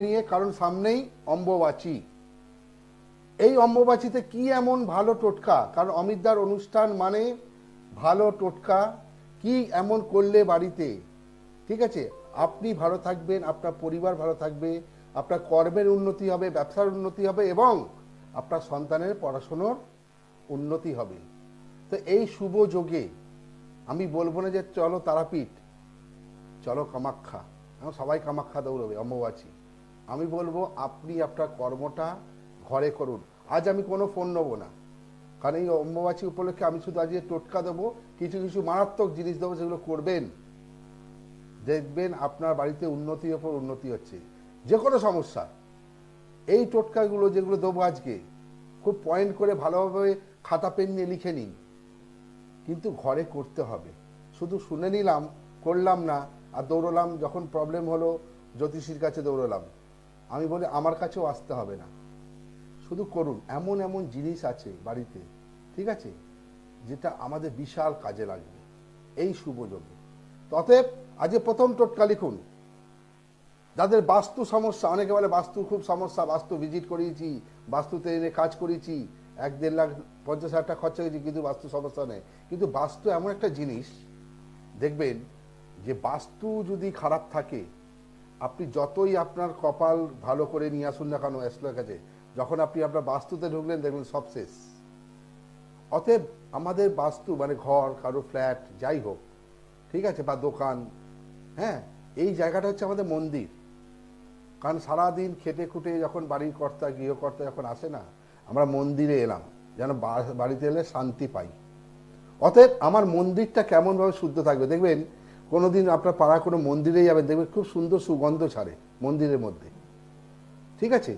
নিয়ে, কারণ সামনেই অম্বুবাচী। এই অম্বুবাচীতে কি এমন ভালো টোটকা, কারণ অমিতদার অনুষ্ঠান মানে ভালো টোটকা। কি এমন করলে বাড়িতে, ঠিক আছে, আপনি ভালো থাকবেন, আপনার পরিবার ভালো থাকবে, আপনার কর্মের উন্নতি হবে, ব্যবসার উন্নতি হবে এবং আপনার সন্তানের পড়াশোনার উন্নতি হবে। তো এই শুভ যোগে আমি বলবো না যে চলো তারাপীঠ, চলো কামাখ্যা, এখন সবাই কামাখ্যা দৌড়বে অম্বুবাচী। আমি বলবো আপনি আপনার কর্মটা ঘরে করুন। আজ আমি কোনো ফোন নেবো না, কারণ এই অম্বুবাচী উপলক্ষে আমি শুধু আজকে টোটকা দেবো, কিছু কিছু মারাত্মক জিনিস দেবো, সেগুলো করবেন, দেখবেন আপনার বাড়িতে উন্নতির ওপর উন্নতি হচ্ছে। যে কোনো সমস্যা এই টোটকাগুলো যেগুলো দেবো আজকে খুব পয়েন্ট করে ভালোভাবে খাতা পেন নিয়ে লিখে নিন, কিন্তু ঘরে করতে হবে। শুধু শুনে নিলাম, করলাম না, আর দৌড়লাম, যখন প্রবলেম হলো জ্যোতিষীর কাছে দৌড়লাম। আমি বলি আমার কাছেও আসতে হবে না, শুধু করুন। এমন এমন জিনিস আছে বাড়িতে, ঠিক আছে, যেটা আমাদের বিশাল কাজে লাগবে এই শুভ যোগে। অতএব আজকে প্রথম টোটকা লিখুন। যাদের বাস্তু সমস্যা, অনেকে বলে বাস্তু খুব সমস্যা, বাস্তু ভিজিট করিয়েছি, বাস্তুতে এনে কাজ করেছি, 1-1.5 লাখ 50 হাজার টাকা খরচা হয়েছে, কিন্তু বাস্তু সমস্যা নেই। কিন্তু বাস্তু এমন একটা জিনিস, দেখবেন যে বাস্তু যদি খারাপ থাকে, আপনি যতই আপনার কপাল ভালো করে নিয়ে আসুন না কেন অ্যাস্ট্রোলজারের কাছে, যখন আপনি আপনার বাস্তুতে ঢুকলেন দেখবেন সব শেষ। অতএব আমাদের বাস্তু মানে ঘর, কারো ফ্ল্যাট, যাই হোক, ঠিক আছে, বা দোকান, হ্যাঁ, এই জায়গাটা হচ্ছে আমাদের মন্দির। কারণ সারাদিন খেটে খুটে যখন বাড়ির কর্তা গৃহকর্তা যখন আসে না, আমরা মন্দিরে এলাম যেন বাড়িতে এলে শান্তি পাই। অতএব আমার মন্দিরটা কেমনভাবে শুদ্ধ থাকবে, দেখবেন কোনোদিন আপনার পাড়া কোনো মন্দিরে যাবেন, দেখবেন খুব সুন্দর সুগন্ধ ছাড়ে মন্দিরের মধ্যে, ঠিক আছে,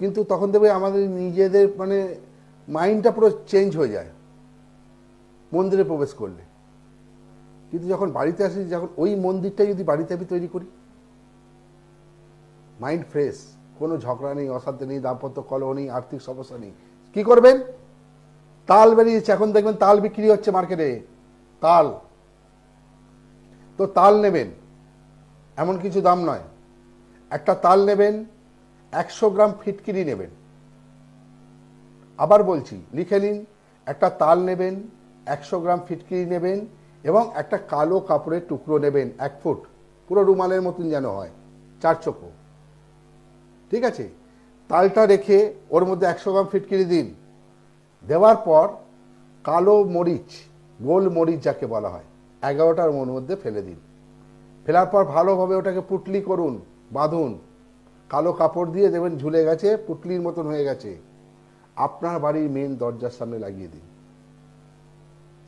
কিন্তু তখন দেখবে আমাদের নিজেদের মানে মাইন্ডটা পুরো চেঞ্জ হয়ে যায় মন্দিরে প্রবেশ করলে। কিন্তু যখন বাড়িতে আসি, যখন ওই মন্দিরটাই যদি বাড়িতে আমি তৈরি করি, মাইন্ড ফ্রেশ, কোনো ঝগড়া নেই, অশান্তি নেই, দাম্পত্য কলহ নেই, আর্থিক সমস্যা নেই। কি করবেন? তাল বেরিয়েছে, এখন দেখবেন তাল বিক্রি হচ্ছে মার্কেটে, তাল। তো তাল নেবেন, এমন কিছু দাম নয়, একটা তাল নেবেন, 100 গ্রাম ফিটকিরি নেবেন। আবার বলছি, লিখে নিন, একটা তাল নেবেন, 100 গ্রাম ফিটকিরি নেবেন এবং একটা কালো কাপড়ের টুকরো নেবেন, 1 ফুট, পুরো রুমালের মতন যেন হয়, 4 চোখো, ঠিক আছে। তালটা রেখে ওর মধ্যে 100 গ্রাম ফিটকিরি দিন। দেওয়ার পর কালো মরিচ, গোল মরিচ যাকে বলা হয়, 11টার মধ্যে ফেলে দিন। ফেলার পর ভালোভাবে ওটাকে পুটলি করুন, বাঁধুন, কালো কাপড় দিয়ে দেবেন, ঝুলে গেছে, পুটলির মতন হয়ে গেছে। আপনার বাড়ির মেন দরজার সামনে লাগিয়ে দিন।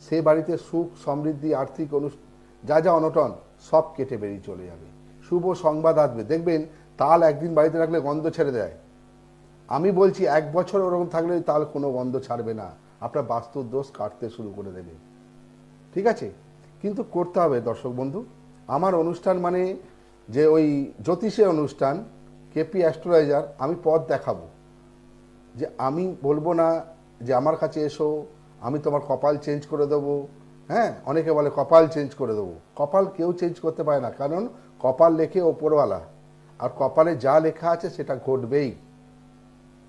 সে বাড়িতে সুখ সমৃদ্ধি আর্থিক যা যা অনটন সব কেটে বেরিয়ে চলে যাবে, শুভ সংবাদ আসবে। দেখবেন তাল একদিন বাড়িতে রাখলে গন্ধ ছেড়ে দেয়, আমি বলছি 1 বছর ওরকম থাকলে তাল কোনো গন্ধ ছাড়বে না, আপনার বাস্তুর দোষ কাটতে শুরু করে দেবে, ঠিক আছে। কিন্তু করতে হবে দর্শক বন্ধু, আমার অনুষ্ঠান মানে যে ওই জ্যোতিষের অনুষ্ঠান, কেপি অ্যাস্ট্রোলজার, আমি পথ দেখাবো। যে আমি বলবো না যে আমার কাছে এসো, আমি তোমার কপাল চেঞ্জ করে দেবো। হ্যাঁ, অনেকে বলে কপাল চেঞ্জ করে দেবো, কপাল কেউ চেঞ্জ করতে পারে না, কারণ কপাল লেখে ওপরওয়ালা, আর কপালে যা লেখা আছে সেটা ঘটবেই,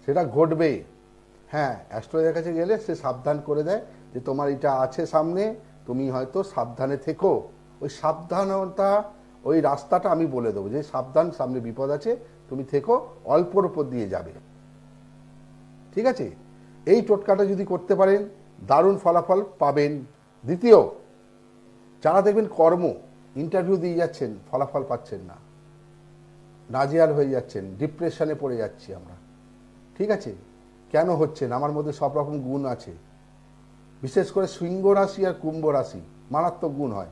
সেটা ঘটবে। হ্যাঁ, অ্যাস্ট্রোলজারের কাছে গেলে সে সাবধান করে দেয় যে তোমার এটা আছে সামনে, তুমি হয়তো সাবধানে থেকো। ওই সাবধানতা, ওই রাস্তাটা আমি বলে দেবো যে সাবধান, সামনে বিপদ আছে, তুমি থেকো, অল্পর উপর দিয়ে যাবে, ঠিক আছে। এই টোটকাটা যদি করতে পারেন দারুণ ফলাফল পাবেন। দ্বিতীয়, যারা দেখবেন কর্ম ইন্টারভিউ দিয়ে যাচ্ছেন, ফলাফল পাচ্ছেন না, নাজেহাল হয়ে যাচ্ছেন, ডিপ্রেশনে পড়ে যাচ্ছি আমরা, ঠিক আছে, কেন হচ্ছে না? আমার মধ্যে সব রকম গুণ আছে, বিশেষ করে সিংহ রাশি আর কুম্ভ রাশি মারাত্মক গুণ হয়।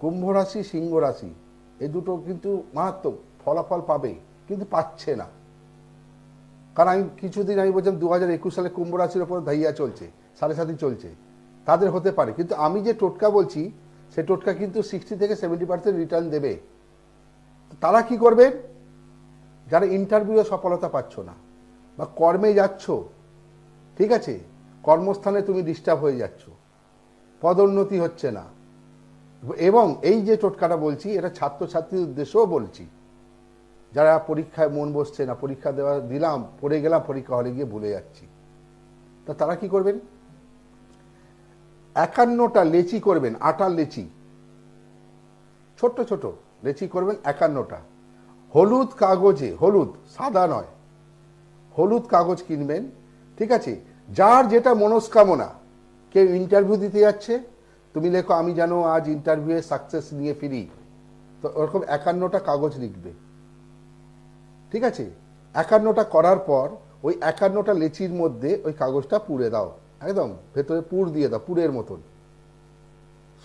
কুম্ভ রাশি, সিংহ রাশি, এই দুটো কিন্তু মারাত্মক ফলাফল পাবে, কিন্তু পাচ্ছে না। কারণ আমি কিছুদিন আমি বলছিলাম 2021 সালে কুম্ভ রাশির ওপর ধাইয়া চলছে, 7.5 চলছে, তাদের হতে পারে। কিন্তু আমি যে টোটকা বলছি সে টোটকা কিন্তু 60 থেকে 70% রিটার্ন দেবে। তারা কি করবেন? যারা ইন্টারভিউয়ে সফলতা পাচ্ছ না বা কর্মে যাচ্ছ, ঠিক আছে, কর্মস্থানে তুমি ডিস্টার্ব হয়ে যাচ্ছ, পদোন্নতি হচ্ছে না, এবং এই যে টোটকাটা বলছি এটা ছাত্রছাত্রীর উদ্দেশ্যেও বলছি, যারা পরীক্ষায় মন বসছে না, পরীক্ষা দিলাম, পড়ে গেলাম, পরীক্ষা হলে গিয়ে ভুলে যাচ্ছি, তা তারা কি করবেন, 51টা লেচি করবেন, আটার লেচি, ছোট্ট ছোট লেচি করবেন 51টা। হলুদ কাগজে, হলুদ, সাদা নয়, হলুদ কাগজ কিনবেন, ঠিক আছে। যার যেটা মনস্কামনা, কেউ ইন্টারভিউ দিতে যাচ্ছে, তুমি লেখো আমি যেন আজ ইন্টারভিউয়ে সাকসেস নিয়ে ফিরি, তো ওরকম 51টা কাগজ লিখবে, ঠিক আছে। 51টা করার পর ওই 51টা লেচির মধ্যে ওই কাগজটা পুড়ে দাও, একদম ভেতরে পুর দিয়ে দাও, পুরের মতন,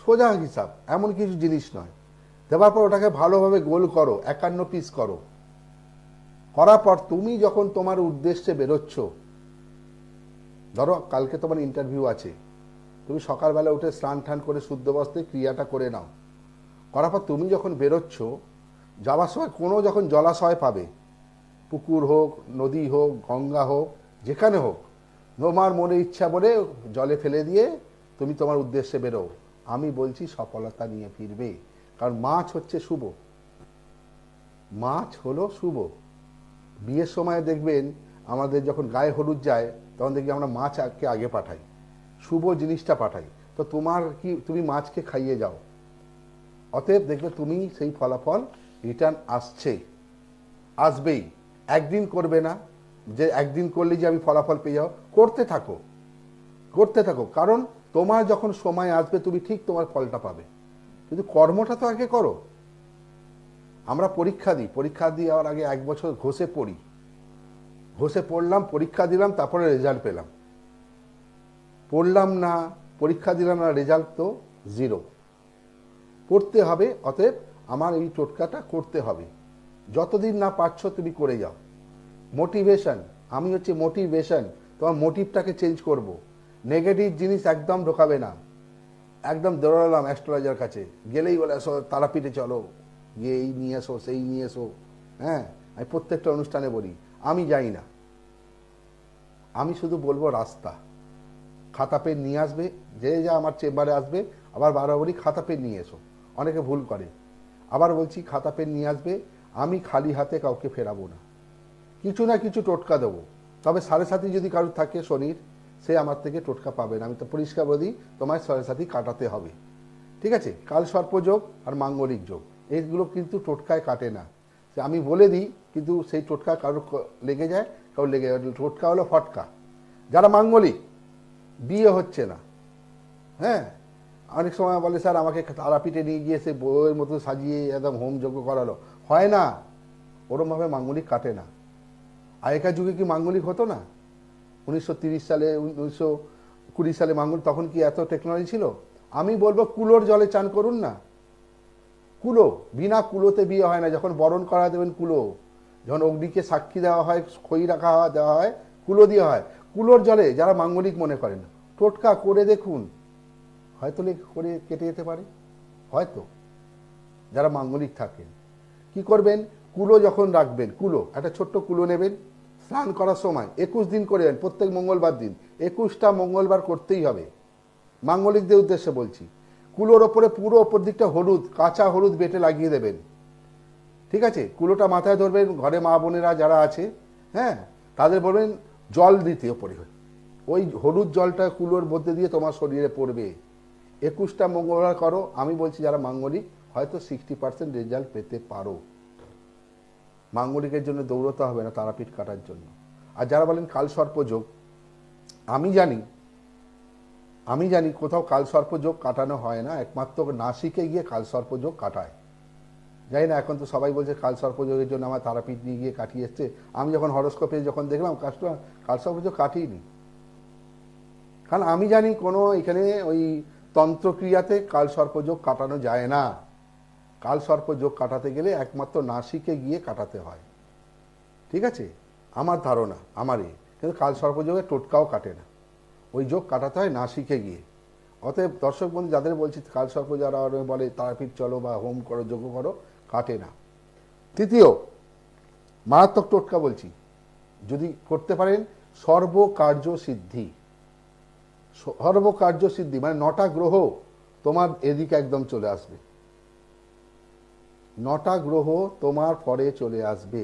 সোজা হিসাব, এমন কিছু জিনিস নয়। দেওয়ার পর ওটাকে ভালোভাবে গোল করো, 51 পিস করো। করার পর তুমি যখন তোমার উদ্দেশ্যে বেরোচ্ছ, ধরো কালকে তোমার ইন্টারভিউ আছে, তুমি সকালবেলা উঠে স্নান টান করে শুদ্ধ বস্ত্রে ক্রিয়াটা করে নাও। করার পর তুমি যখন বেরোচ্ছ, যাওয়ার সময় কোনো যখন জলাশয় পাবে, পুকুর হোক, নদী হোক, গঙ্গা হোক, যেখানে হোক, তোমার মনে ইচ্ছা বলে জলে ফেলে দিয়ে তুমি তোমার উদ্দেশ্যে বেরো। আমি বলছি সফলতা নিয়ে ফিরবে, কারণ মাছ হচ্ছে শুভ, মাছ হলো শুভ। বিয়ের সময় দেখবেন আমাদের যখন গায়ে হলুদ যায়, তখন দেখি আমরা মাছকে আগে পাঠাই, শুভ জিনিসটা পাঠাই। তো তোমার কি, তুমি মাছকে খাইয়ে যাও, অতএব দেখবে তুমি সেই ফলাফল রিটার্ন আসবেই। একদিন করবে না, যে একদিন করলে যে আমি ফলাফল পেয়ে যাও, করতে থাকো, করতে থাকো, কারণ তোমার যখন সময় আসবে তুমি ঠিক তোমার ফলটা পাবে, কিন্তু কর্মটা তো আগে করো। আমরা পরীক্ষা দিই, পরীক্ষা দেওয়ার আগে 1 বছর ঘষে পড়ি, ঘষে পড়লাম, পরীক্ষা দিলাম, তারপরে রেজাল্ট পেলাম। পড়লাম না, পরীক্ষা দিলাম না, রেজাল্ট তো জিরো। পড়তে হবে, অতএব আমার এই টোটকাটা করতে হবে। যতদিন না পারছো তুমি করে যাও। মোটিভেশন, আমি হচ্ছে মোটিভেশন, তোমার মোটিভটাকে চেঞ্জ করব। নেগেটিভ জিনিস একদম ঢোকাবে না। একদম দৌড়ালাম অ্যাস্ট্রোলজার কাছে, গেলেই বলে আসো তারাপীঠে চলো, গিয়ে এই নিয়ে এসো, সেই নিয়ে এসো। হ্যাঁ, আমি প্রত্যেকটা অনুষ্ঠানে বলি আমি যাই না, আমি শুধু বলবো রাস্তা। খাতা পেন নিয়ে আসবে, যে যা আমার চেম্বারে আসবে, আবার বারবার বলি খাতা পেন নিয়ে এসো, অনেকে ভুল করে। আবার বলছি খাতা পেন নিয়ে আসবে, আমি খালি হাতে কাউকে ফেরাবো না, কিছু না কিছু টোটকা দেবো। তবে 7.5 যদি কারোর থাকে শনির, সে আমার থেকে টোটকা পাবে না, আমি তো পরিষ্কার বলি তোমায় 7.5 কাটাতে হবে, ঠিক আছে। কাল সর্পযোগ আর মাঙ্গলিক যোগ, এইগুলো কিন্তু টোটকায় কাটে না, আমি বলে দিই, কিন্তু সেই টোটকা কারোর লেগে যায়, কারোর লেগে যায়। টোটকা হলো ফটকা। যারা মাঙ্গলিক, বিয়ে হচ্ছে না, হ্যাঁ, অনেক সময় বলে স্যার আমাকে তারাপীঠে নিয়ে গিয়ে সে বইয়ের মতো সাজিয়ে একদম হোম যজ্ঞ করালো, হয় না, ওরমভাবে মাঙ্গলিক কাটে না। আগেকার যুগে কি মাঙ্গলিক হতো না? 1930 সালে, 1920 সালে মাঙ্গলিক, তখন কি এত টেকনোলজি ছিল? আমি বলবো কুলোর জলে চান করুন না, কুলো, বিনা কুলোতে বিয়ে হয় না। যখন বরণ করা দেবেন কুলো, যখন অগ্নিকে সাক্ষী দেওয়া হয়, খই রাখা দেওয়া হয়, কুলো দিয়ে হয়। কুলোর জলে যারা মাঙ্গলিক মনে করেন, টোটকা করে দেখুন, হয়তো করে কেটে যেতে পারে, হয়তো। যারা মাঙ্গলিক থাকেন কি করবেন, কুলো যখন রাখবেন, কুলো একটা ছোট্ট কুলো নেবেন, স্নান করার সময় 21 দিন করবেন, প্রত্যেক মঙ্গলবার দিন 21টা মঙ্গলবার করতেই হবে, মাঙ্গলিকদের উদ্দেশ্যে বলছি। কুলোর ওপরে পুরো ওপর দিকটা হলুদ, কাঁচা হলুদ বেটে লাগিয়ে দেবেন, ঠিক আছে। কুলোটা মাথায় ধরবেন, ঘরে মা বোনেরা যারা আছে, হ্যাঁ, তাদের বলবেন জল দিতে ওপরে, ওই হলুদ জলটা কুলোর মধ্যে দিয়ে তোমার শরীরে পড়বে। 21টা মঙ্গলবার করো, আমি বলছি যারা মাঙ্গলিক, হয়তো 60% রেজাল্ট পেতে পারো। মাঙ্গলিকের জন্য দৌড়তে হবে না তারাপীঠ কাটার জন্য। আর যারা বলেন কালসর্প যোগ, আমি জানি কোথাও কালসর্প যোগ কাটানো হয় না, একমাত্র নাসিকে গিয়ে কালসর্প যোগ কাটায়। জানি না, এখন তো সবাই বলছে কালসর্প যোগের জন্য আমার তারাপীঠ নিয়ে গিয়ে কাটিয়ে এসছে। আমি যখন হরস্কোপে যখন দেখলাম কাজটা, কালসর্প যোগ কাটিয়েনি, কারণ আমি জানি কোনো এখানে ওই তন্ত্রক্রিয়াতে কালসর্পযোগ কাটানো যায় না। কালসর্পযোগ কাটাতে গেলে একমাত্র নাসিকে গিয়ে কাটাতে হয়, ঠিক আছে, আমার ধারণা, আমারই। কিন্তু কালসর্পযোগের টোটকাও কাটে না, ওই যোগ কাটাতে হয় নাসিকে গিয়ে। অতএব দর্শক বন্ধু যাদের বলছি কালসর্প, যারা বলে তারাপীঠ চলো বা হোম করো, যজ্ঞ করো, কাটে না। তৃতীয় মারাত্মক টোটকা বলছি, যদি করতে পারেন, সর্বকার্য সিদ্ধি। সর্বকার্য সিদ্ধি মানে 9টা গ্রহ তোমার এদিকে একদম চলে আসবে, 9টা গ্রহ তোমার পরে চলে আসবে।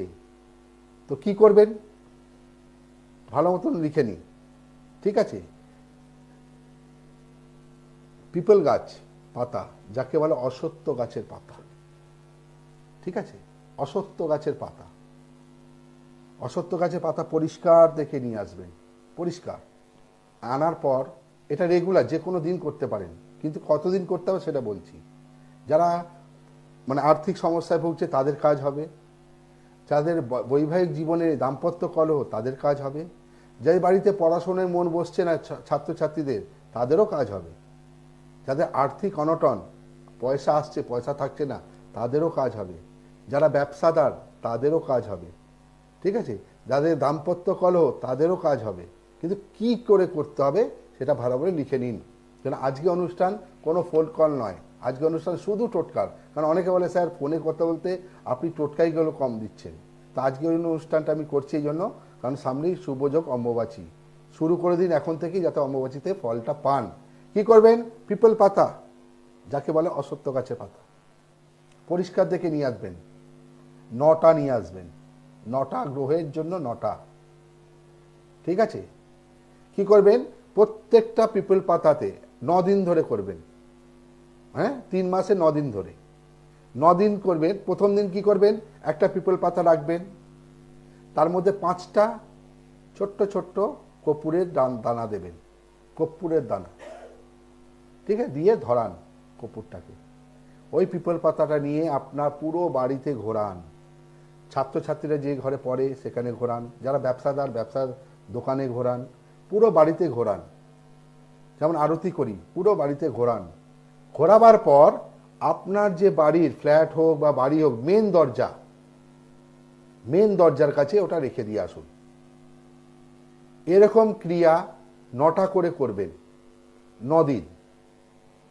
তো কি করবেন, ভালো মতন লিখে নিন, ঠিক আছে। পিপল গাছ পাতা, যাকে বলে অশ্বত্থ গাছের পাতা, ঠিক আছে, অশ্বত্থ গাছের পাতা। অশ্বত্থ গাছের পাতা পরিষ্কার দেখে নিয়ে আসবেন, পরিষ্কার আনার পর এটা রেগুলার যে কোনো দিন করতে পারেন, কিন্তু কতদিন করতে হবে সেটা বলছি। যারা মানে আর্থিক সমস্যায় ভুগছে তাদের কাজ হবে, যাদের বৈবাহিক জীবনে দাম্পত্য কলহ তাদের কাজ হবে, যাদের বাড়িতে পড়াশোনায় মন বসছে না ছাত্রছাত্রীদের তাদেরও কাজ হবে, যাদের আর্থিক অনটন, পয়সা আসছে পয়সা থাকছে না তাদেরও কাজ হবে, যারা ব্যবসাদার তাদেরও কাজ হবে, ঠিক আছে, যাদের দাম্পত্য কলহ তাদেরও কাজ হবে। কিন্তু কি করে করতে হবে সেটা ভালো করে লিখে নিন। কারণ আজকে অনুষ্ঠান কোনো ফোন কল নয়, আজকে অনুষ্ঠান শুধু টোটকার। কারণ অনেকে বলে স্যার ফোনে কথা বলতে আপনি টোটকাইগুলো কম দিচ্ছেন। তো আজকে ওই অনুষ্ঠানটা আমি করছি এই জন্য, কারণ সামনেই শুভযোগ অম্বুবাচী, শুরু করে দিন এখন থেকেই যাতে অম্বুবাচীতে ফলটা পান। কি করবেন, পিপল পাতা, যাকে বলে অশ্বত্থ গাছের পাতা, পরিষ্কার দেখে নিয়ে আসবেন। 9টা নিয়ে আসবেন, 9টা গ্রহের জন্য 9টা, ঠিক আছে। কি করবেন, প্রত্যেকটা পিপল পাতাতে 9 দিন ধরে করবেন, হ্যাঁ 3 মাসে 9 দিন ধরে 9 দিন করবেন। প্রথম দিন কি করবেন, একটা পিপল পাতা রাখবেন, তার মধ্যে 5টা ছোট্ট ছোট্ট কর্পূরের দানা দেবেন, কর্পূরের দানা, ঠিক আছে, দিয়ে ধরান কর্পূরটাকে। ওই পিপল পাতাটা নিয়ে আপনার পুরো বাড়িতে ঘোরান, ছাত্রছাত্রীরা যে ঘরে পড়ে সেখানে ঘোরান, যারা ব্যবসাদার ব্যবসার দোকানে ঘোরান, পুরো বাড়িতে ঘোরান, যেমন আরতি করি পুরো বাড়িতে ঘোরান। ঘোরাবার পর আপনার যে বাড়ির ফ্ল্যাট হোক বা বাড়ি হোক মেন দরজার কাছে ওটা রেখে দিয়ে আসুন। এরকম ক্রিয়া 9টা করে করবেন, 9 দিন,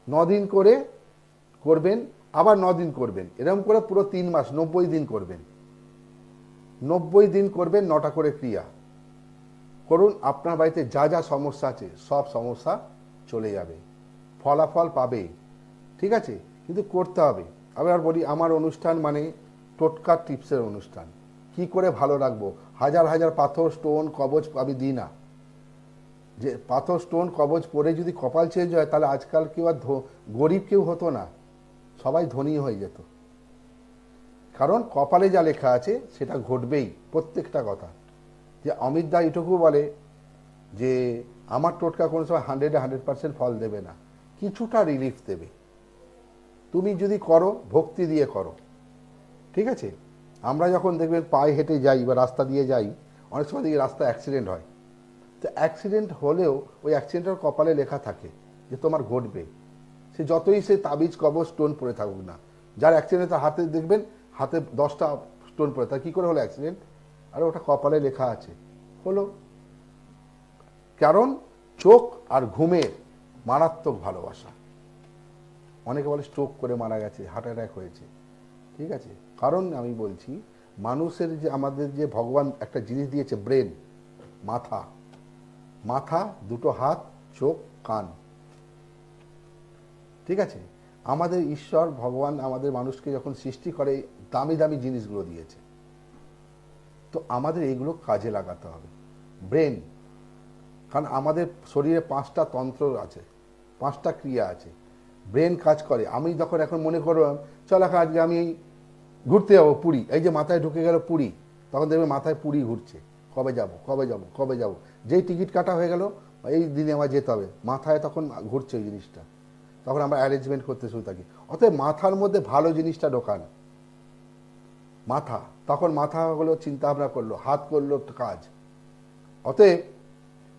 9 দিন করে করবেন, আবার 9 দিন করবেন, এরকম করে পুরো 3 মাস 90 দিন করবেন। 90 দিন করবেন, 9টা করে ক্রিয়া করুন। আপনার বাড়িতে যা যা সমস্যা আছে সব সমস্যা চলে যাবে, ফলাফল পাবে, ঠিক আছে। কিন্তু করতে হবে। আবার বলি, আমার অনুষ্ঠান মানে টোটকা টিপসের অনুষ্ঠান। কি করে ভালো রাখবো, হাজার হাজার পাথর স্টোন কবচ আমি দিই না। যে পাথর স্টোন কবচ পরে যদি কপাল চেঞ্জ হয় তাহলে আজকাল কেউ আর গরিব কেউ হতো না, সবাই ধনী হয়ে যেত। কারণ কপালে যা লেখা আছে সেটা ঘটবেই, প্রত্যেকটা কথা। যে অমিত দা এটুকু বলে যে আমার টোটকা কোনো সময় 100% ফল দেবে না, কিছুটা রিলিফ দেবে। তুমি যদি করো, ভক্তি দিয়ে করো, ঠিক আছে। আমরা যখন দেখবেন পায়ে হেঁটে যাই বা রাস্তা দিয়ে যাই, অনেক সময় দেখি রাস্তা অ্যাক্সিডেন্ট হয়। তো অ্যাক্সিডেন্ট হলেও ওই অ্যাক্সিডেন্টের কপালে লেখা থাকে যে তোমার ঘটবে, সে যতই সে তাবিজ কবচ স্টোন পরে থাকুক না। যার অ্যাক্সিডেন্ট তার হাতে দেখবেন হাতে 10টা স্টোন পরে, তার কী করে হলো অ্যাক্সিডেন্ট, আর ওটা কপালে লেখা আছে, হলো। কারণ চোখ আর ঘুমের মারাত্মক ভালোবাসা। অনেকে বলে স্ট্রোক করে মারা গেছে, হার্ট অ্যাটাক হয়েছে, ঠিক আছে। কারণ আমি বলছি, মানুষের যে আমাদের যে ভগবান একটা জিনিস দিয়েছে ব্রেন, মাথা, মাথা, 2টো হাত, চোখ, কান, ঠিক আছে। আমাদের ঈশ্বর ভগবান আমাদের মানুষকে যখন সৃষ্টি করে দামি দামি জিনিসগুলো দিয়েছে, তো আমাদের এইগুলো কাজে লাগাতে হবে। ব্রেন, কারণ আমাদের শরীরে 5টা তন্ত্র আছে, 5টা ক্রিয়া আছে, ব্রেন কাজ করে। আমি যখন এখন মনে করলাম চল এখন আজকে আমি ঘুরতে যাবো পুরী, এই যে মাথায় ঢুকে গেল পুরী, তখন দেখবে মাথায় পুরী ঘুরছে, কবে যাব কবে যাব কবে যাব। যেই টিকিট কাটা হয়ে গেল এই দিনে আমার যেতে হবে, মাথায় তখন ঘুরছে ওই জিনিসটা, তখন আমরা অ্যারেঞ্জমেন্ট করতে শুরু থাকি। অতএব মাথার মধ্যে ভালো জিনিসটা ঢোকান, মাথা, তখন মাথা হলো চিন্তা ভাবনা করলো, হাত করলো কাজ। অতএব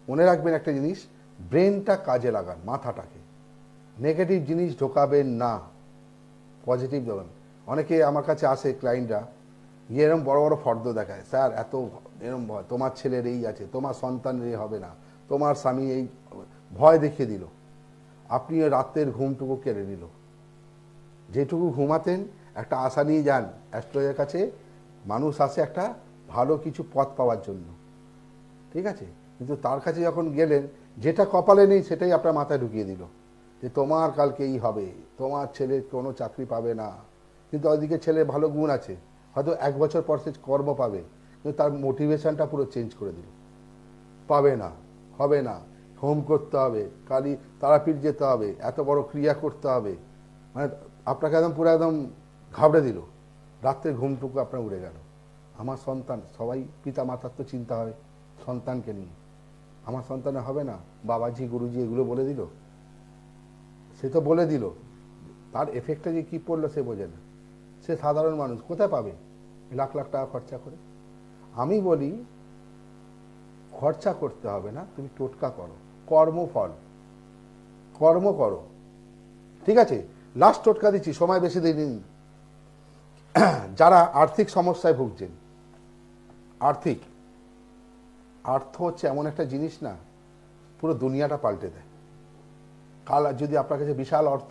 মনে রাখবেন একটা জিনিস, ব্রেনটা কাজে লাগান, মাথাটাকে। নেগেটিভ জিনিস ঢোকাবেন না, পজিটিভ দেবেন। অনেকে আমার কাছে আসে ক্লায়েন্টরা, গিয়ে এরকম বড় বড় ফর্দ দেখায়, স্যার এত এরকম ভয়, তোমার ছেলের এই আছে, তোমার সন্তানের এই হবে না, তোমার স্বামী এই, ভয় দেখিয়ে দিল। আপনি ওই রাতের ঘুমটুকু কেড়ে নিল। যেটুকু ঘুমাতেন একটা আশা নিয়ে যান অ্যাস্ট্রোলজার কাছে, মানুষ আসে একটা ভালো কিছু পথ পাওয়ার জন্য, ঠিক আছে। কিন্তু তার কাছে যখন গেলেন, যেটা কপালে নেই সেটাই আপনার মাথায় ঢুকিয়ে দিল, যে তোমার কালকে এই হবে, তোমার ছেলে কোনো চাকরি পাবে না। কিন্তু ওইদিকে ছেলে ভালো গুণ আছে, হয়তো 1 বছর পর সে কর্ম পাবে, কিন্তু তার মোটিভেশনটা পুরো চেঞ্জ করে দিল। পাবে না, হবে না, হোম করতে হবে, কালী তারাপীঠ যেতে হবে, এত বড় ক্রিয়া করতে হবে, মানে আপনাকে একদম পুরো একদম ঘাবড়ে দিল। রাত্রে ঘুমটুকু আপনার উড়ে গেল। আমার সন্তান, সবাই পিতা মাতার তো চিন্তা হয় সন্তানকে নিয়ে, আমার সন্তানে হবে না, বাবাজি গুরুজি এগুলো বলে দিল, সে তো বলে দিল, তার এফেক্টটা যে কী পড়লো সে বোঝে না। সে সাধারণ মানুষ, কোথায় পাবে লাখ লাখ টাকা খরচা করে? আমি বলি খরচা করতে হবে না, তুমি টোটকা করো, কর্মফল, কর্ম করো। ঠিক আছে, লাস্ট টোটকা দিচ্ছি, সময় বেশি দিন। যারা আর্থিক সমস্যায় ভুগছেন, অর্থ হচ্ছে এমন একটা জিনিস না, পুরো দুনিয়াটা পাল্টে দেয়। কাল যদি আপনার কাছে বিশাল অর্থ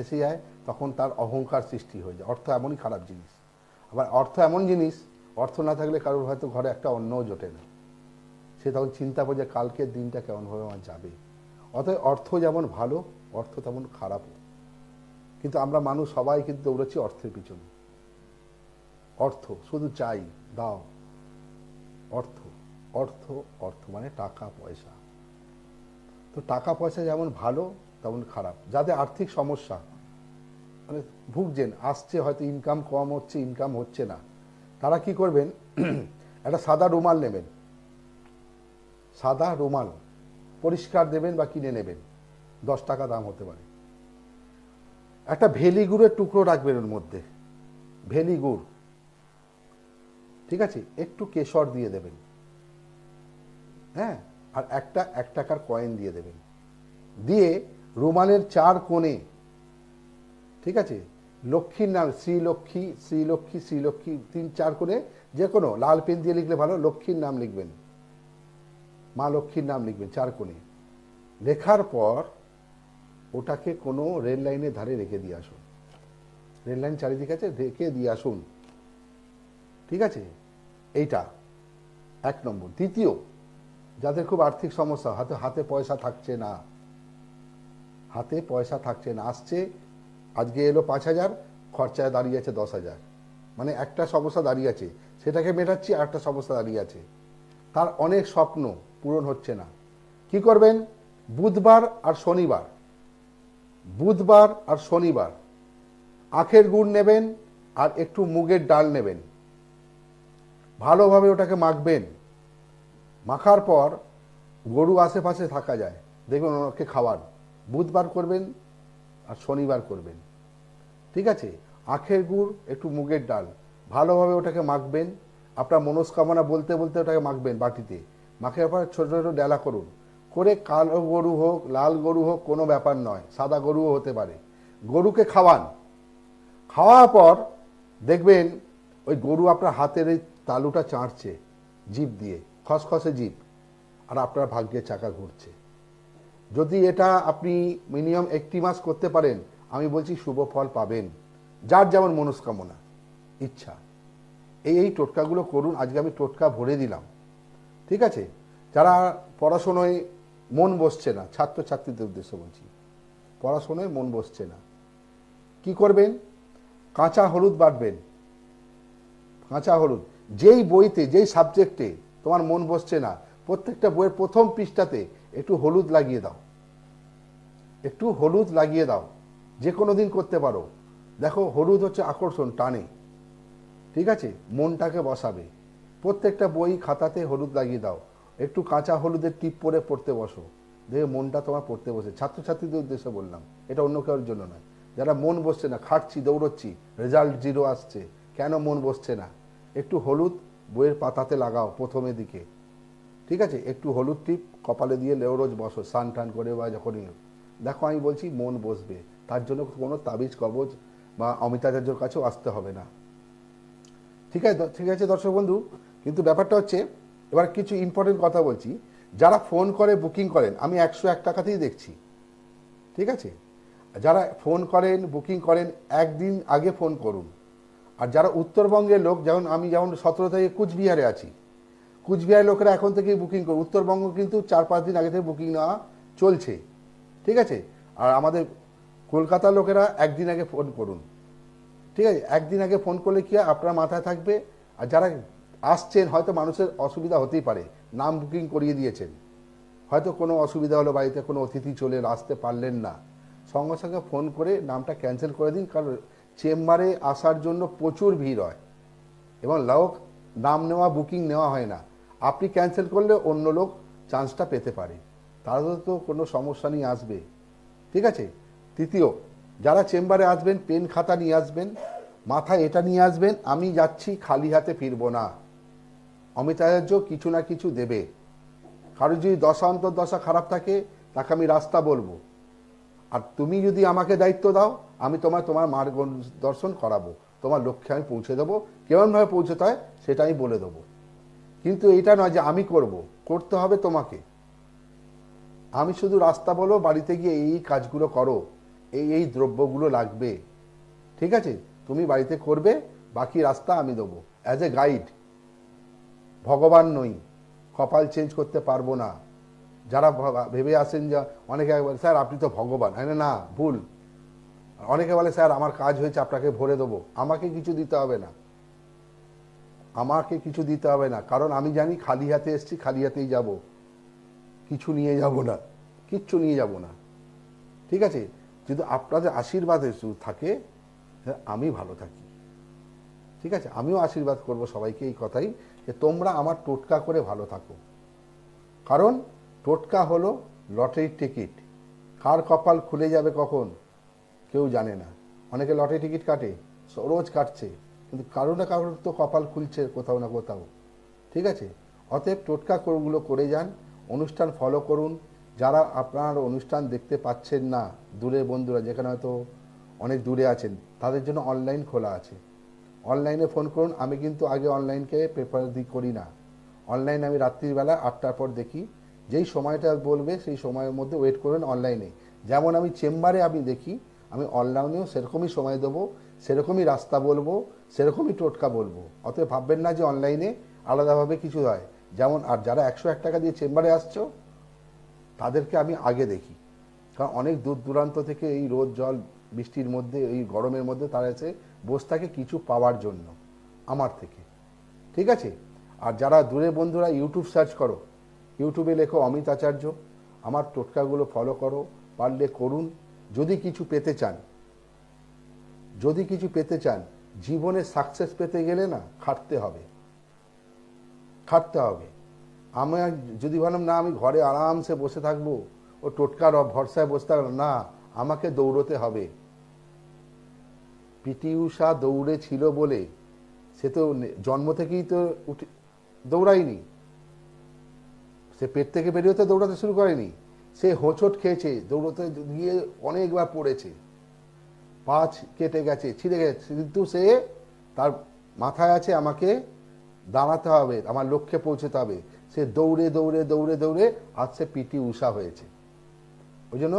এসে যায়, তখন তার অহংকার সৃষ্টি হয়ে যায়। অর্থ এমনই খারাপ জিনিস। আবার অর্থ এমন জিনিস, অর্থ না থাকলে কারোর হয়তো ঘরে একটা অন্নও জোটে না, সে তখন চিন্তা করে যে কালকের দিনটা কেমনভাবে আমার যাবে। অতএব অর্থ যেমন ভালো, অর্থ তেমন খারাপও। কিন্তু আমরা মানুষ সবাই কিন্তু দৌড়াচ্ছি অর্থের পিছনে। অর্থ শুধু চাই, দাও। অর্থ অর্থ অর্থ মানে টাকা পয়সা। তো টাকা পয়সা যেমন ভালো তেমন খারাপ। যাদের আর্থিক সমস্যা মানে ভুগছেন, আসছে হয়তো ইনকাম কম হচ্ছে, ইনকাম হচ্ছে না, তারা কি করবেন, একটা সাদা রুমাল নেবেন, সাদা রুমাল পরিষ্কার দেবেন বা কিনে নেবেন, 10 টাকা দাম হতে পারে। একটা ভেলি গুড়ের টুকরো রাখবেন ওর মধ্যে, ভেলি গুড়, ঠিক আছে, একটু কেশর দিয়ে দেবেন, হ্যাঁ, আর একটা 1 টাকার কয়েন দিয়ে দেবেন, দিয়ে রুমালের 4 কোণে, ঠিক আছে, লক্ষ্মীর নাম, শ্রীলক্ষ্মী শ্রীলক্ষ্মী শ্রীলক্ষ্মী 3-4 কোণে, যে কোনো লাল পেন দিয়ে লিখলে ভালো, লক্ষ্মীর নাম লিখবেন, মা লক্ষ্মীর নাম লিখবেন 4 কোণে। লেখার পর ওটাকে কোনো রেল লাইনের ধারে রেখে দিয়ে আসুন, রেল লাইন চারিদিকে আছে, রেখে দিয়ে আসুন, ঠিক আছে। এইটা 1 নম্বর। দ্বিতীয়, যাদের খুব আর্থিক সমস্যা, হাতে পয়সা থাকছে না, হাতে পয়সা থাকছে না, আসছে আজকে এলো 5,000, খরচায় দাঁড়িয়ে আছে 10,000, মানে একটা সমস্যা দাঁড়িয়ে আছে, সেটাকে মেটাচ্ছি, আর একটা সমস্যা দাঁড়িয়ে আছে, তার অনেক স্বপ্ন পূরণ হচ্ছে না। কি করবেন, বুধবার আর শনিবার, বুধবার আর শনিবার আখের গুড় নেবেন আর একটু মুগের ডাল নেবেন, ভালোভাবে ওটাকে মাখবেন, মাখার পর গরু আশেপাশে থাকা যায়, দেখবেন ওনাকে খাওয়ান, বুধবার করবেন আর শনিবার করবেন, ঠিক আছে। আখের গুড় একটু মুগের ডাল, ভালোভাবে ওটাকে মাখবেন, আপনার মনস্কামনা বলতে বলতে ওটাকে মাখবেন বাটিতে, মাখার পর ছোটো ছোটো ডেলা করুন, করে কালো গরু হোক লাল গরু হোক কোনো ব্যাপার নয়, সাদা গরুও হতে পারে, গরুকে খাওয়ান। খাওয়ার পর দেখবেন ওই গরু আপনার হাতের এই তালুটা চাঁটছে জিভ দিয়ে, খসখসে জিভ, আর আপনার ভাগ্যের চাকা ঘুরছে। যদি এটা আপনি মিনিমাম 1 মাস করতে পারেন, আমি বলছি শুভ ফল পাবেন, যার যেমন মনস্কামনা ইচ্ছা। এই টোটকাগুলো করুন। আজকে আমি টোটকা ভরে দিলাম, ঠিক আছে। যারা পড়াশোনায় মন বসছে না, ছাত্রছাত্রীদের উদ্দেশ্য বলছি, পড়াশোনায় মন বসছে না, কি করবেন, কাঁচা হলুদ বাটবেন, কাঁচা হলুদ, যেই বইতে যেই সাবজেক্টে তোমার মন বসছে না, প্রত্যেকটা বইয়ের প্রথম পৃষ্ঠাতে একটু হলুদ লাগিয়ে দাও, একটু হলুদ লাগিয়ে দাও, যে কোনো দিন করতে পারো। দেখো হলুদ হচ্ছে আকর্ষণ, টানে, ঠিক আছে, মনটাকে বসাবে। প্রত্যেকটা বই খাতাতে হলুদ লাগিয়ে দাও, একটু কাঁচা হলুদের টিপ পরে পড়তে বসো, দেখে মনটা তোমার পড়তে বসে। ছাত্রছাত্রীদের উদ্দেশ্যে বললাম, এটা অন্য কারোর জন্য নয়। যারা মন বসছে না, খাটছি দৌড়চ্ছি, রেজাল্ট 0 আসছে, কেন মন বসছে না, একটু হলুদ বইয়ের পাতাতে লাগাও প্রথমের দিকে, ঠিক আছে, একটু হলুদ টিপ কপালে দিয়ে রোজ বসো, স্নান টান করে বা যখনই, দেখো আমি বলছি মন বসবে। তার জন্য কোনো তাবিজ কবজ বা অমিতাচার্যর কাছেও আসতে হবে না, ঠিক আছে। ঠিক আছে দর্শক বন্ধু, কিন্তু ব্যাপারটা হচ্ছে, এবার কিছু ইম্পর্টেন্ট কথা বলছি। যারা ফোন করে বুকিং করেন, আমি 101 টাকাতেই দেখছি, ঠিক আছে। যারা ফোন করেন বুকিং করেন, 1 দিন আগে ফোন করুন। আর যারা উত্তরবঙ্গের লোক, যেমন আমি যেমন 17 তারিখে কুচবিহারে আছি, কুচবিহারের লোকেরা এখন থেকেই বুকিং করুন। উত্তরবঙ্গ কিন্তু 4-5 দিন আগে থেকে বুকিং নেওয়া চলছে, ঠিক আছে। আর আমাদের কলকাতার লোকেরা 1 দিন আগে ফোন করুন, ঠিক আছে, একদিন আগে ফোন করলে কি হয়, আপনার মাথায় থাকবে। আর যারা আসছেন, হয়তো মানুষের অসুবিধা হতেই পারে, নাম বুকিং করিয়ে দিয়েছেন, হয়তো কোনো অসুবিধা হলো, বাড়িতে কোনো অতিথি চলে আসতে পারলেন না, সঙ্গে সঙ্গে ফোন করে নামটা ক্যান্সেল করে দিন। কারণ চেম্বারে আসার জন্য প্রচুর ভিড় হয় এবং লোক নাম নেওয়া বুকিং নেওয়া হয় না। আপনি ক্যান্সেল করলে অন্য লোক চান্সটা পেতে পারে, তাহলে তো কোনো সমস্যা নিয়ে আসবে। ঠিক আছে। তৃতীয়, যারা চেম্বারে আসবেন পেন খাতা নিয়ে আসবেন, মাথায় এটা নিয়ে আসবেন, আমি যাচ্ছি খালি হাতে ফিরবো না। অমিতাচার্য কিছু না কিছু দেবে। কারো যদি দশা অন্তর্দশা খারাপ থাকে, তাকে আমি রাস্তা বলবো। আর তুমি যদি আমাকে দায়িত্ব দাও, আমি তোমার মার্গ দর্শন করাবো, তোমার লক্ষ্যে আমি পৌঁছে দেবো। কেমনভাবে পৌঁছতে হয় সেটা আমি বলে দেবো। কিন্তু এটা নয় যে আমি করব, করতে হবে তোমাকে। আমি শুধু রাস্তা বলো, বাড়িতে গিয়ে এই কাজগুলো করো, এই দ্রব্যগুলো লাগবে। ঠিক আছে, তুমি বাড়িতে করবে, বাকি রাস্তা আমি দেবো অ্যাজ এ গাইড। ভগবান নই, কপাল চেঞ্জ করতে পারবো না। যারা ভেবে আসেন যে অনেকে বলে স্যার আপনি তো ভগবান, হ্যাঁ না, ভুল। অনেকে বলে স্যার আমার কাজ হয়েছে আপনাকে ভরে দেবো। আমাকে কিছু দিতে হবে না, আমাকে কিছু দিতে হবে না, কারণ আমি জানি খালি হাতে এসছি, খালি হাতেই যাব, কিছু নিয়ে যাব না, কিচ্ছু নিয়ে যাব না। ঠিক আছে, যদি আপনাদের আশীর্বাদ থাকে, আমি ভালো থাকি। ঠিক আছে, আমিও আশীর্বাদ করব সবাইকে এই কথাই, যে তোমরা আমার টোটকা করে ভালো থাকো। কারণ টোটকা হলো লটারির টিকিট। কার কপাল খুলে যাবে কখন কেউ জানে না। অনেকে লটারি টিকিট কাটে, রোজ কাটছে, কিন্তু কারো না কারোর তো কপাল খুলছে কোথাও না কোথাও। ঠিক আছে, অতএব টোটকাগুলো করে যান, অনুষ্ঠান ফলো করুন। যারা আপনার অনুষ্ঠান দেখতে পাচ্ছেন না, দূরের বন্ধুরা যেখানে হয়তো অনেক দূরে আছেন, তাদের জন্য অনলাইন খোলা আছে, অনলাইনে ফোন করুন। আমি কিন্তু আগে অনলাইনকে প্রেফার করি না। অনলাইন আমি রাত্রিবেলা 8টার পর দেখি, যেই সময়টা বলবে সেই সময়ের মধ্যে ওয়েট করবেন অনলাইনে। যেমন আমি চেম্বারে আমি দেখি, আমি অনলাইনেও সেরকমই সময় দেবো, সেরকমই রাস্তা বলবো, সেরকমই টোটকা বলবো। অতএব ভাববেন না যে অনলাইনে আলাদাভাবে কিছু হয়। যেমন আর যারা 101 টাকা দিয়ে চেম্বারে আসছো, তাদেরকে আমি আগে দেখি, কারণ অনেক দূর দূরান্ত থেকে এই রোদ জল বৃষ্টির মধ্যে, এই গরমের মধ্যে তারা এসে বসে থাকে কিছু পাওয়ার জন্য আমার থেকে। ঠিক আছে, আর যারা দূরে বন্ধুরা ইউটিউব সার্চ করো, ইউটিউবে লেখো অমিত আচার্য, আমার টোটকাগুলো ফলো করো, পারলে করুন। যদি কিছু পেতে চান, যদি কিছু পেতে চান, জীবনে সাকসেস পেতে গেলে না খাটতে হবে, খাটতে হবে। আমি যদি ভাবলাম না আমি ঘরে আরামসে বসে থাকবো, ও টোটকার ভরসায় বসে থাকলাম না, আমাকে দৌড়তে হবে। পিটি ঊষা দৌড়ে ছিল বলে সে তো জন্ম থেকেই তো দৌড়ায়নি, সে পেট থেকে বেরিয়ে তো দৌড়াতে শুরু করেনি। সে হোঁচট খেয়েছে, দৌড়তে গিয়ে অনেকবার পড়েছে, পা কেটে গেছে, ছিঁড়ে গেছে, কিন্তু সে তার মাথায় আছে আমাকে দাঁড়াতে হবে, আমার লক্ষ্যে পৌঁছতে হবে। সে দৌড়ে দৌড়ে দৌড়ে দৌড়ে আজ সে পিটি ঊষা হয়েছে। ওই জন্য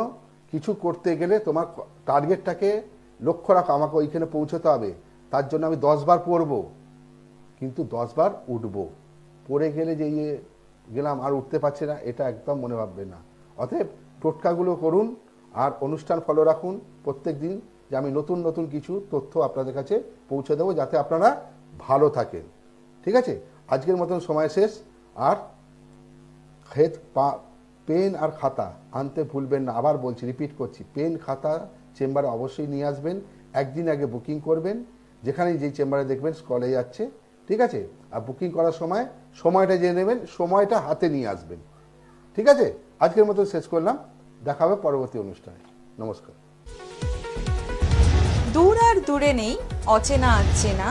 কিছু করতে গেলে তোমার টার্গেটটাকে লক্ষ্য রাখো, আমাকে ওইখানে পৌঁছতে হবে। তার জন্য আমি 10 বার পড়বো, কিন্তু 10 বার উঠবো। পড়ে গেলে যে গেলাম আর উঠতে পারছি না, এটা একদম মনে ভাববে না। অতএব টোটকাগুলো করুন আর অনুষ্ঠান ফলো রাখুন প্রত্যেক দিন, যে আমি নতুন নতুন কিছু তথ্য আপনাদের কাছে পৌঁছে দেবো, যাতে আপনারা ভালো থাকেন। ঠিক আছে, আজকের মতন সময় শেষ। আর পেন আর খাতা আনতে ভুলবেন না। আবার বলছি, রিপিট করছি, পেন খাতা চেম্বারে অবশ্যই নিয়ে আসবেন। একদিন আগে বুকিং করবেন, যেখানে যেই চেম্বারে দেখবেন স্কলে যাচ্ছে। ঠিক আছে, আর বুকিং করার সময় সময়টা জেনে নেবেন, সময়টা হাতে নিয়ে আসবেন। ঠিক আছে, আজকের মতো শেষ করলাম, দেখা হবে পরবর্তী অনুষ্ঠানে। নমস্কার। দূর আর দূরে নেই, অচেনা আচেনা